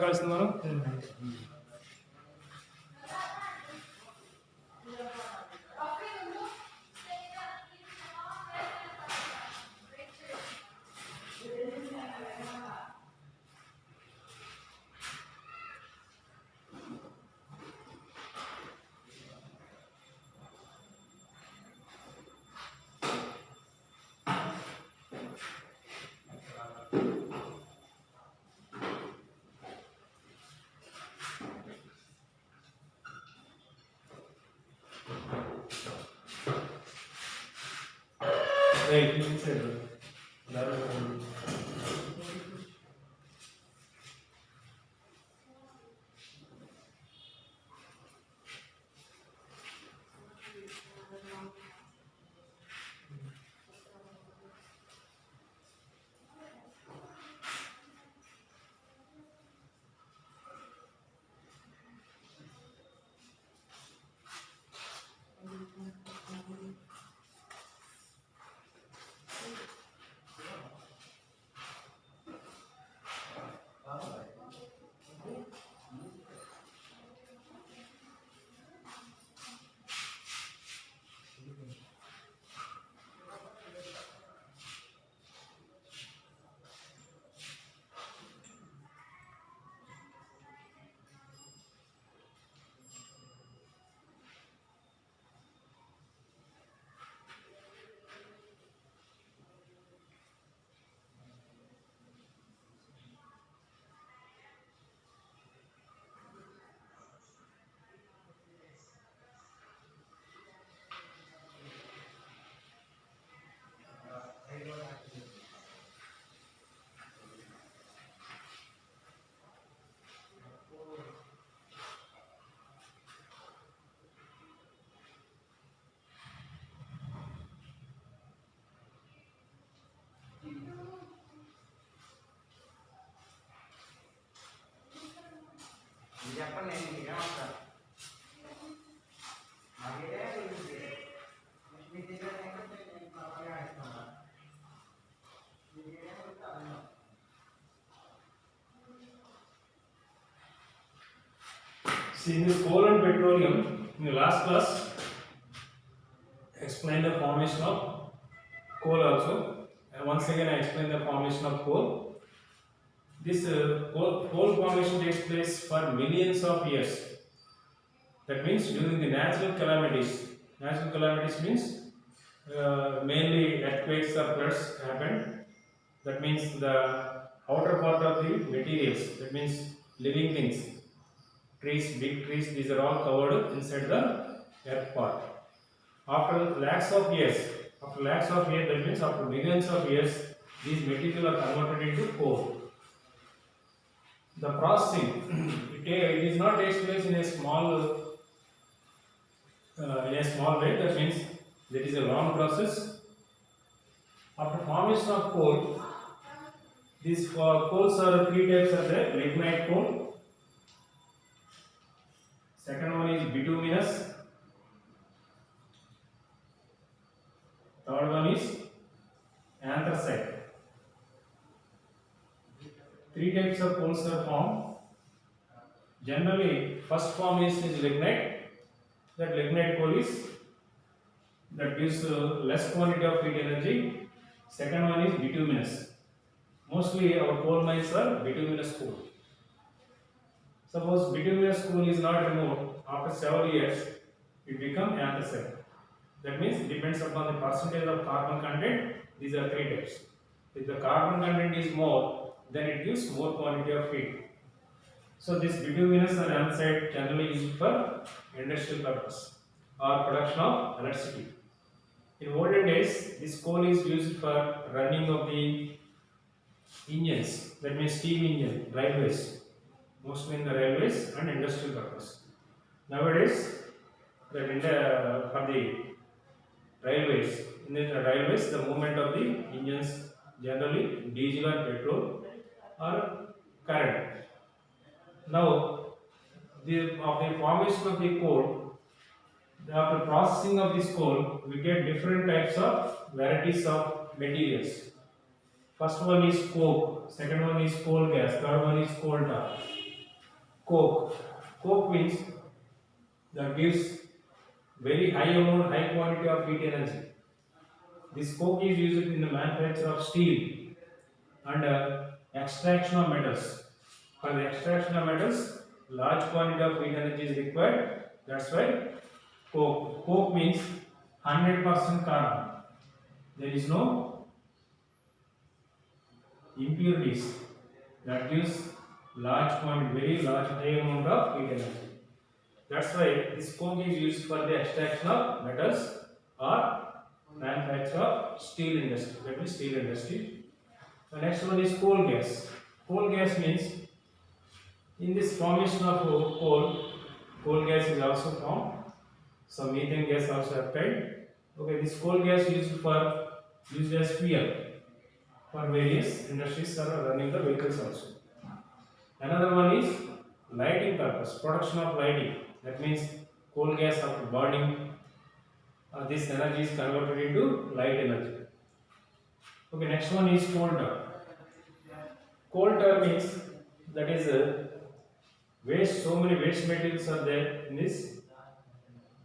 కాల్సింది మనం? Right, inside. See, in this coal and petroleum, in the last class, explained the formation of coal also. And once again, I explained the formation of coal. This coal formation takes place for millions of years. That means during the natural calamities. Natural calamities means mainly earthquakes or floods happen. That means the outer part of the materials. That means living things. Trees, big trees, these are all covered inside the earth part. After lakhs of years, that means after millions of years, these materials are converted into coal. The processing, it is not takes place in a small way. That means there is a long process. After formation of coal, these coals are three types of the lignite coal. Second one is bituminous. Third one is anthracite. Three types of coals are formed. Generally, first form is lignite. That lignite coal is that gives less quantity of heat energy. Second one is bituminous. Mostly our coal mines are bituminous coal. Suppose bituminous coal is not removed after several years, it becomes anthracite. That means it depends upon the percentage of carbon content. These are three types. If the carbon content is more, then it gives more quantity of heat. So this bituminous and anthracite generally used for industrial purpose or production of electricity. In olden days, this coal is used for running of the engines. That means steam engine, railways. Mostly in the railways and industrial purpose. Nowadays, for the railways, the movement of the engines generally diesel or petrol or current. Now, the formation of the coal, after processing of this coal, we get different types of varieties of materials. First one is coke, second one is coal gas, third one is coal tar. coke. Coke means that gives very high amount, high quantity of heat energy. This coke is used in the manufacture of steel and extraction of metals. For the extraction of metals, large quantity of heat energy is required. That's why coke. Coke means 100% carbon. There is no impurities. That gives large quantity, very large high amount of heat energy. That's why this coke is used for the extraction of metals or manufacture of steel industry. That is steel industry. The next one is coal gas. Coal gas means in this formation of coal gas is also formed. Some methane gas also applied. Okay, this coal gas used as fuel for various industries are running the vehicles also. Another one is lighting purpose, production of lighting. That means coal gas after burning, this energy is converted into light energy. Okay, next one is coal tar. Coal tar means that is waste. So many waste materials are there in this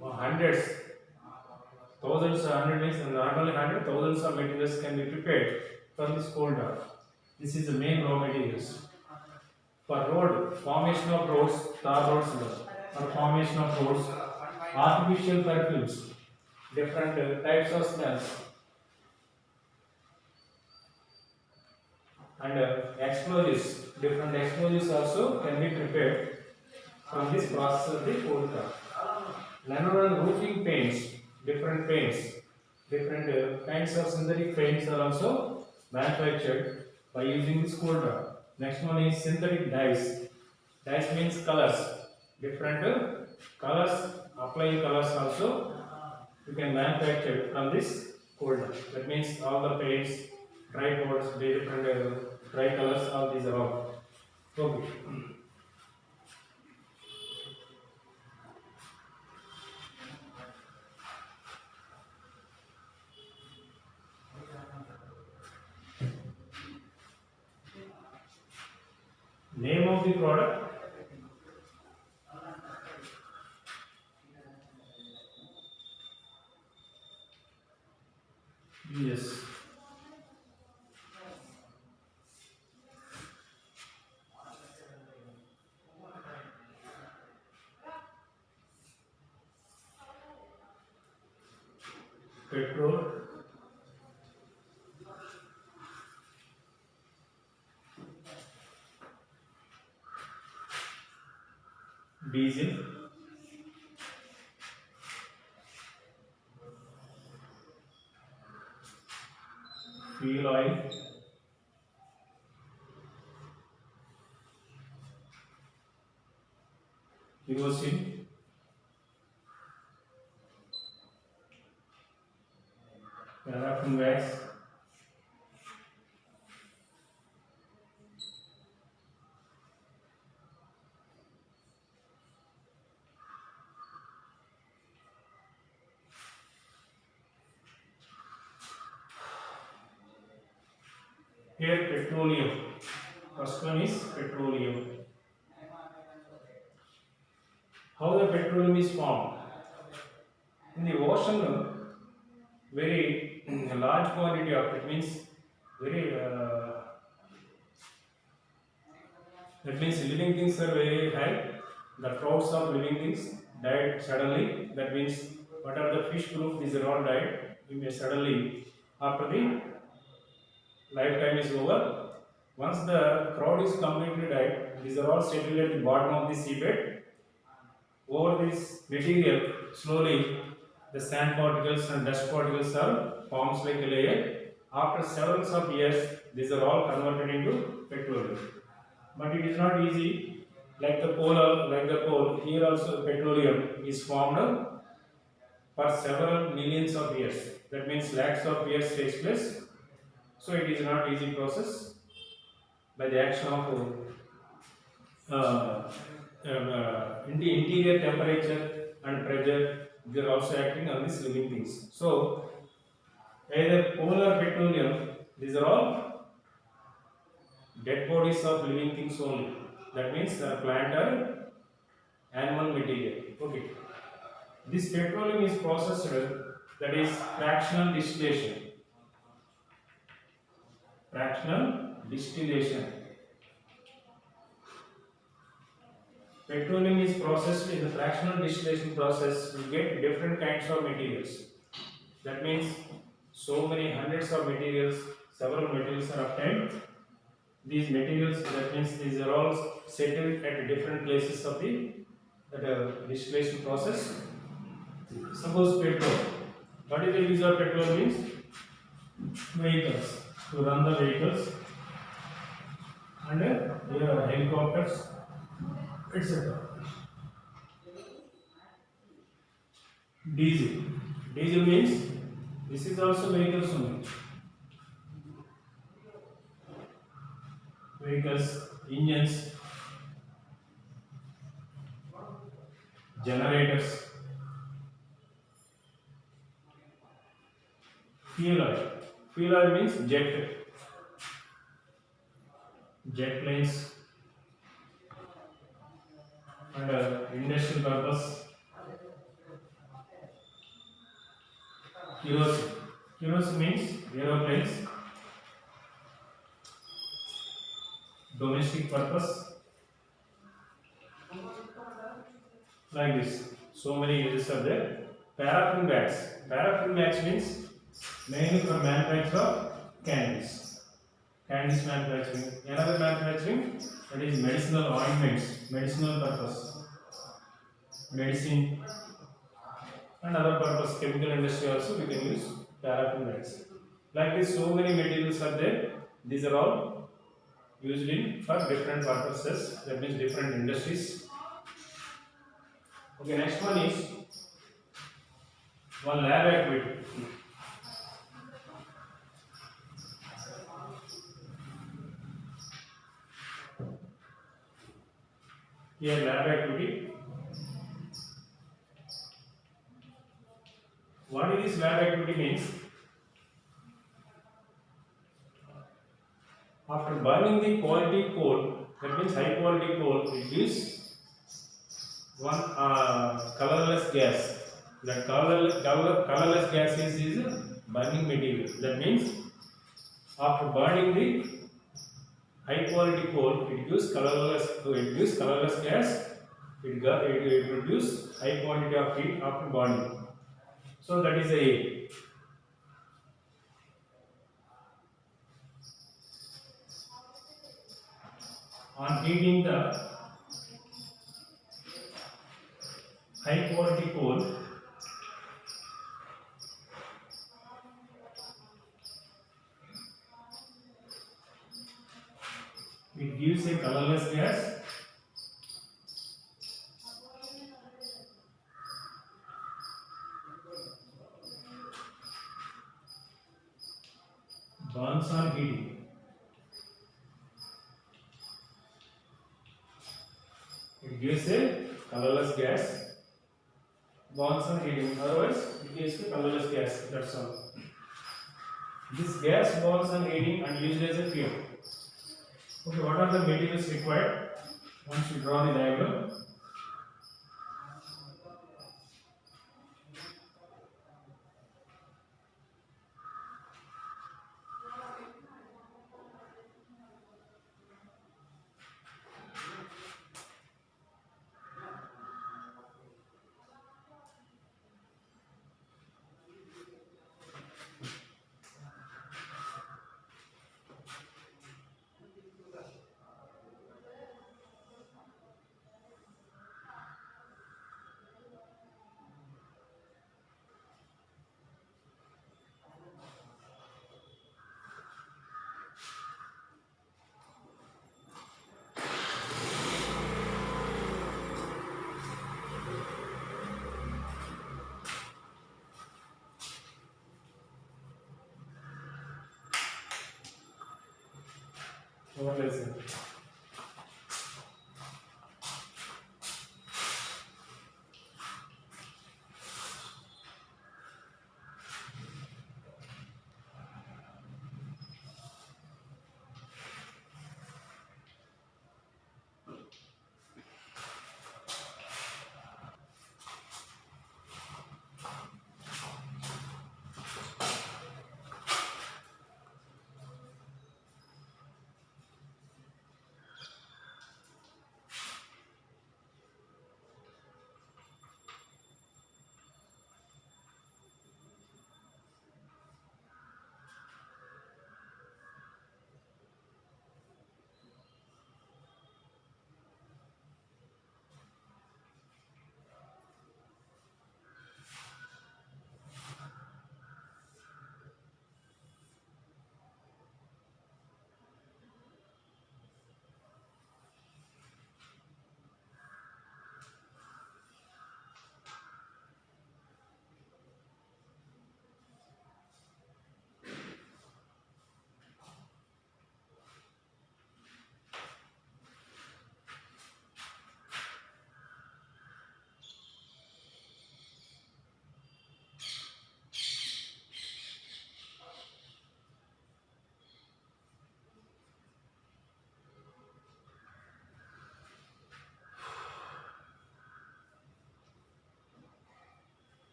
hundreds, thousands, hundreds, and not only hundreds, thousands of materials can be prepared from this coal tar. This is the main raw materials. For road, formation of roads, tar roads, for formation of roads, artificial perfumes, different types of smells, and explosives, different explosives also can be prepared from this process of the coal tar. Another one, roofing paints, different kinds of synthetic paints are also manufactured by using this coal tar. Next one is synthetic dyes. Dyes means colors. Different colors, applying colors also you can manufacture from this coal tar. That means all the paints, dry powders, different dry colors, all these are all. Okay. Name of the product. Yes. Petrol, diesel, fuel oil, kerosene, paraffin wax, here petroleum. First one is petroleum. How the petroleum is formed? In the ocean, very large quantity of it means very that means living things are very high. The crowds of living things died suddenly. That means whatever the fish group, these are all died. You may suddenly after the lifetime is over. Once the crowd is completely died, these are all settled at the bottom of the seabed. Over this material, slowly the sand particles and dust particles are forms like a layer. After several of years, these are all converted into petroleum. But it is not easy. Like the coal, here also petroleum is formed for several millions of years. That means lakhs of years takes place. So it is not easy process. By the action of in the interior temperature and pressure, they are also acting on these living things. So either coal or petroleum, these are all dead bodies of living things only. That means plant or animal material. Okay. This petroleum is processed, that is fractional distillation. Fractional distillation. Petroleum is processed in the fractional distillation process. We get different kinds of materials. That means so many hundreds of materials, several materials are obtained. These materials, that means these are all settled at different places of the distillation process. Suppose petrol. What is the use of petrol means? Vehicles. To run the vehicles and helicopters, etc. Diesel. Diesel means this is also vehicles only. Vehicles, engines, generators. Fuel oil. Fuel oil means jet planes, and industrial purpose. Kerosene. Kerosene means aeroplanes, domestic purpose, like this. So many uses are there. Paraffin wax. Paraffin wax means mainly for manufacture of candies. Candies manufacturing. Another manufacturing, that is medicinal ointments, medicinal purpose, medicine, and other purpose, chemical industry also we can use paraffin wax. Like this, so many materials are there. These are all used in for different purposes. That means different industries. Okay, next one is one lab activity. Here lab activity. What is this lab activity means? After burning the quality coal, that means high quality coal, it gives one colorless gas. That colorless gas is burning material. That means after burning the high quality coal, it gives colorless gas. It produces high quantity of heat after burning. So that is a aim. On heating the high quality coal, it gives a colorless gas. Burns on heating. It gives a colorless gas. Burns on heating. Otherwise, it gives a colorless gas. That's all. This gas burns on heating and used as a fuel. Okay, what are the materials required? Once you draw the diagram. What is it?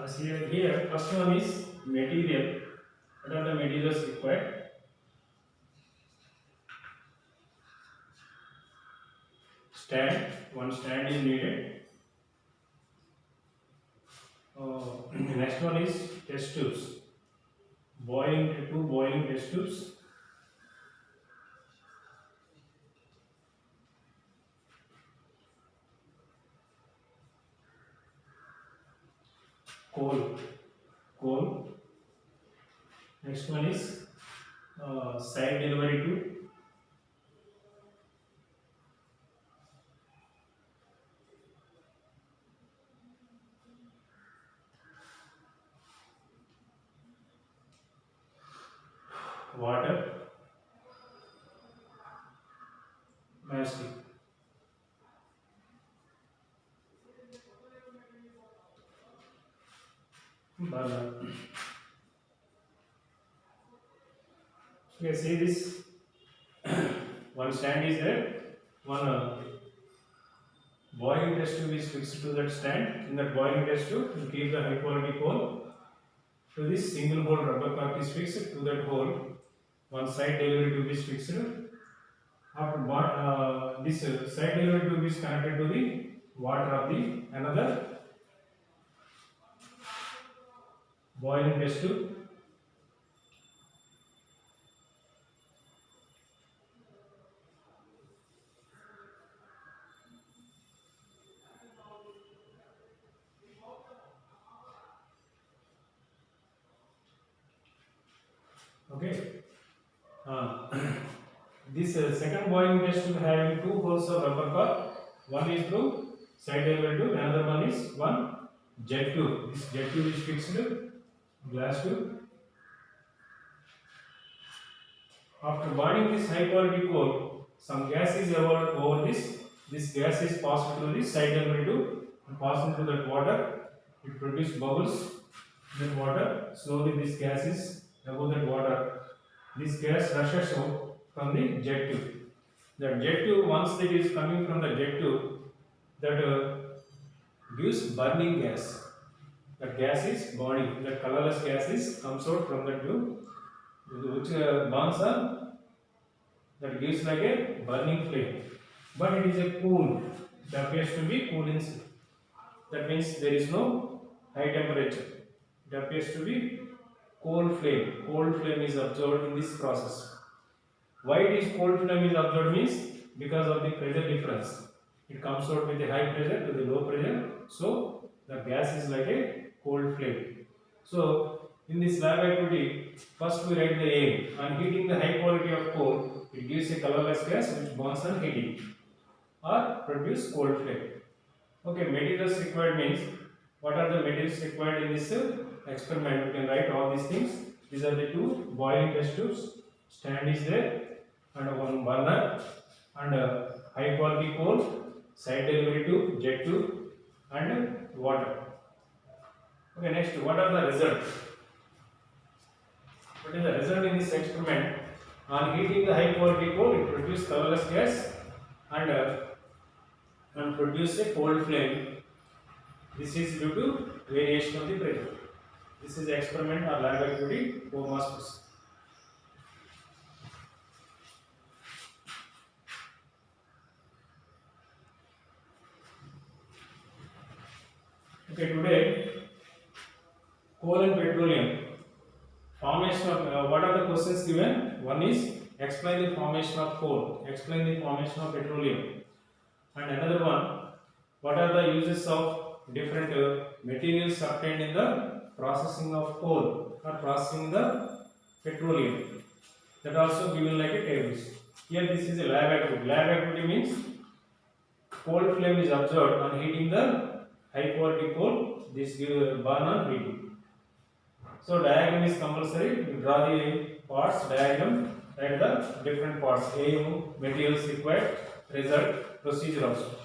See here, first one is material. What are the materials required? Stand. One stand is needed. Next one is test tubes. Two boiling test tubes. Coal. Next one is side delivery tube. Water. Mastic. Burner. Okay, see this. One stand is there. One boiling test tube is fixed to that stand. In that boiling test tube, you keep the high quality coal. To this single hole rubber cork is fixed to that hole. One side delivery tube is fixed. After this side delivery tube is connected to the water of the another boiling test tube. Okay. This second boiling test tube having two holes of rubber cork. One is through side delivery tube, another one is one jet tube. This jet tube is fixed glass tube. After burning this high quality coal, some gas is evolved over this. This gas is passed through this side delivery tube and passed into that water. It produces bubbles in that water. Slowly this gas is above that water. This gas rushes out from the jet tube. The jet tube, once it is coming from the jet tube, that gives burning gas. That gas is burning. That colorless gas comes out from the tube, which burns up. That gives like a burning flame. But it is a cool. It appears to be cool inside. That means there is no high temperature. It appears to be cold flame. Cold flame is observed in this process. Why it is cold flame is observed means because of the pressure difference. It comes out with a high pressure to the low pressure. So the gas is like a cold flame. So in this lab activity, first we write the aim. On heating the high quality of coal, it gives a colorless gas which burns on heating or produce cold flame. Okay, materials required means what are the materials required in this experiment? You can write all these things. These are the two boiling test tubes. Stand is there and one burner and high quality coal, side delivery tube, jet tube and water. Okay, next what are the results? What is the result in this experiment? On heating the high quality coal, it produces colorless gas and produce a cold flame. This is due to variation of the pressure. This is experiment or lab activity 4 marks. Okay, today coal and petroleum formation of what are the questions given? One is explain the formation of coal, explain the formation of petroleum, and another one what are the uses of different materials obtained in the processing of coal or processing the petroleum. That also given like a tables. Here this is a lab activity. Lab activity means cold flame is observed on heating the high quality coal. This gives burn on heating. So diagram is compulsory. You draw the parts diagram, write the different parts. Aim, materials required, result, procedure also.